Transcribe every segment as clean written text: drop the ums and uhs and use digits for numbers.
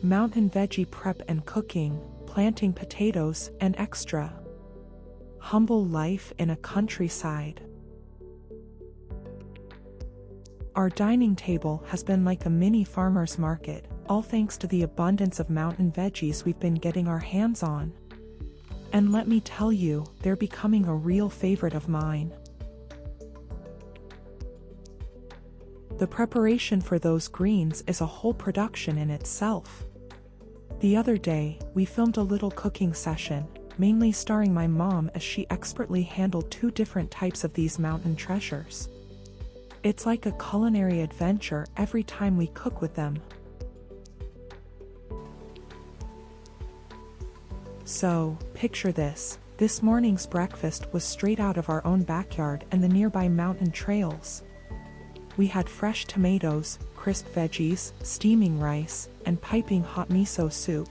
mountain veggie prep and cooking, planting potatoes and extra. Humble life in a countryside. Our dining table has been like a mini farmer's market, all thanks to the abundance of mountain veggies we've been getting our hands on. And let me tell you, they're becoming a real favorite of mine. The preparation for those greens is a whole production in itself. The other day, we filmed a little cooking session, mainly starring my mom as she expertly handled 2 different types of these mountain treasures. It's like a culinary adventure every time we cook with them. So, picture this. This morning's breakfast was straight out of our own backyard and the nearby mountain trails. We had fresh tomatoes, crisp veggies, steaming rice, and piping hot miso soup.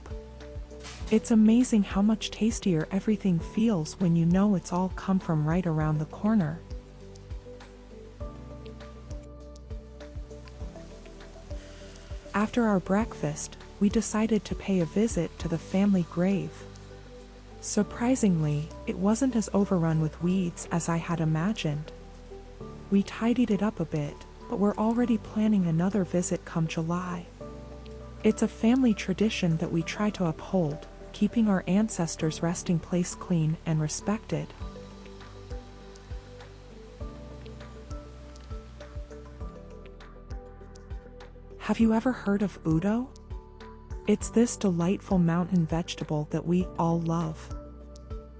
It's amazing how much tastier everything feels when you know it's all come from right around the corner. After our breakfast, we decided to pay a visit to the family grave. Surprisingly, it wasn't as overrun with weeds as I had imagined. We tidied it up a bit, but we're already planning another visit come July. It's a family tradition that we try to uphold, keeping our ancestors' resting place clean and respected. Have you ever heard of udo? It's this delightful mountain vegetable that we all love.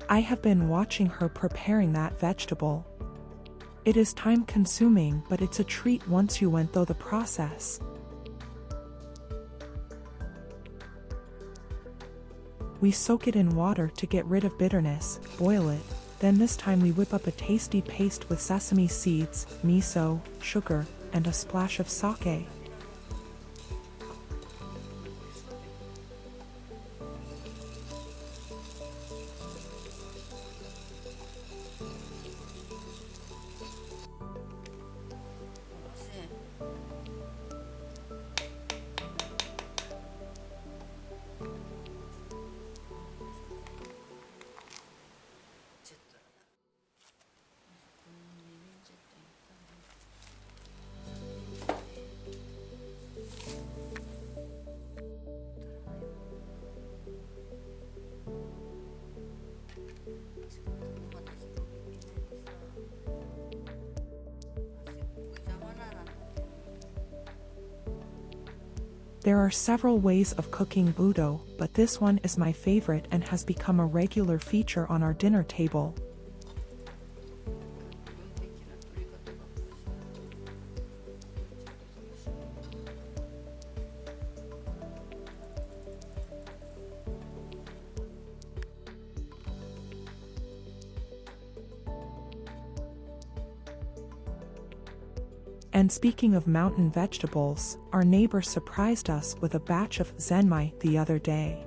I have been watching her preparing that vegetable. It is time-consuming, but it's a treat once you went through the process. We soak it in water to get rid of bitterness, boil it, then this time we whip up a tasty paste with sesame seeds, miso, sugar, and a splash of sake. There are several ways of cooking udo, but this one is my favorite and has become a regular feature on our dinner table. And speaking of mountain vegetables, our neighbor surprised us with a batch of zenmai the other day.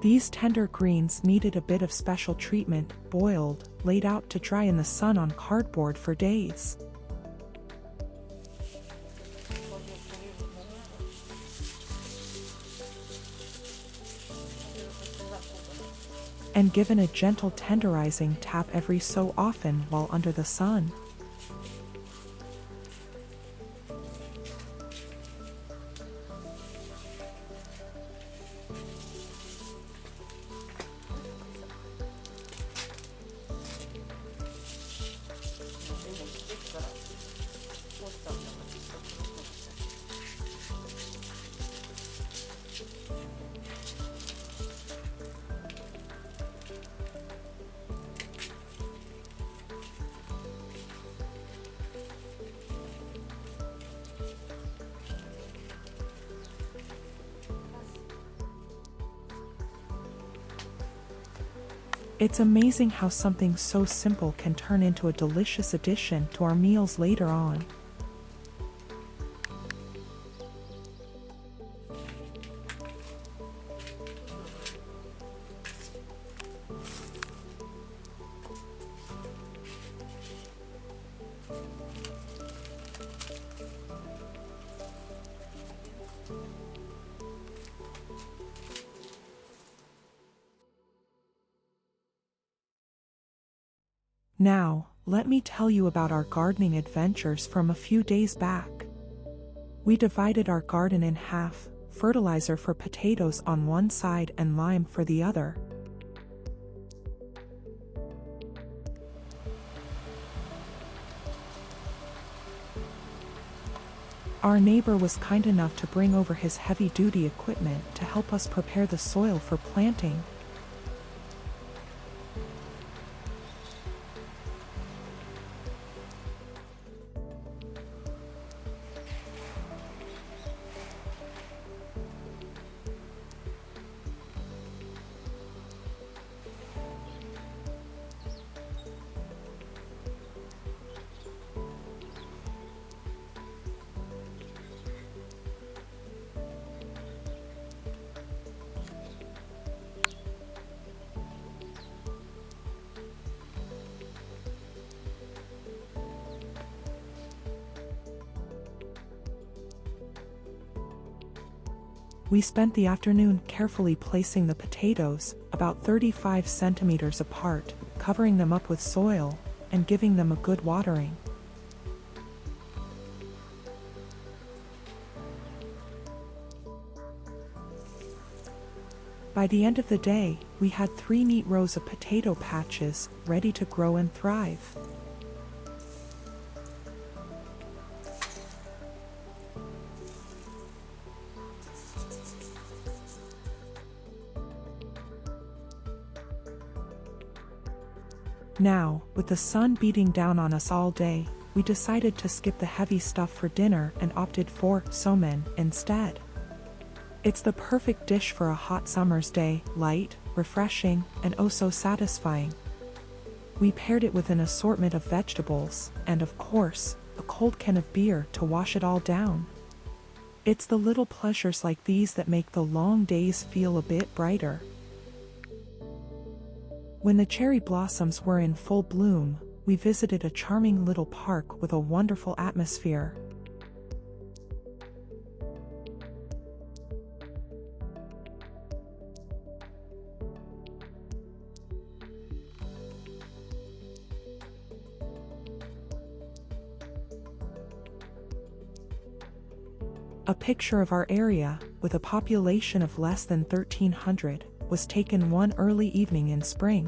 These tender greens needed a bit of special treatment, boiled, laid out to dry in the sun on cardboard for days. And given a gentle tenderizing tap every so often while under the sun. It's amazing how something so simple can turn into a delicious addition to our meals later on. Now, let me tell you about our gardening adventures from a few days back. We divided our garden in half, fertilizer for potatoes on one side and lime for the other. Our neighbor was kind enough to bring over his heavy-duty equipment to help us prepare the soil for planting. We spent the afternoon carefully placing the potatoes, about 35 centimeters apart, covering them up with soil, and giving them a good watering. By the end of the day, we had 3 neat rows of potato patches, ready to grow and thrive. Now, with the sun beating down on us all day, we decided to skip the heavy stuff for dinner and opted for somen instead. It's the perfect dish for a hot summer's day, light, refreshing, and oh so satisfying. We paired it with an assortment of vegetables, and of course, a cold can of beer to wash it all down. It's the little pleasures like these that make the long days feel a bit brighter. When the cherry blossoms were in full bloom, we visited a charming little park with a wonderful atmosphere. A picture of our area, with a population of less than 1,300, was taken one early evening in spring.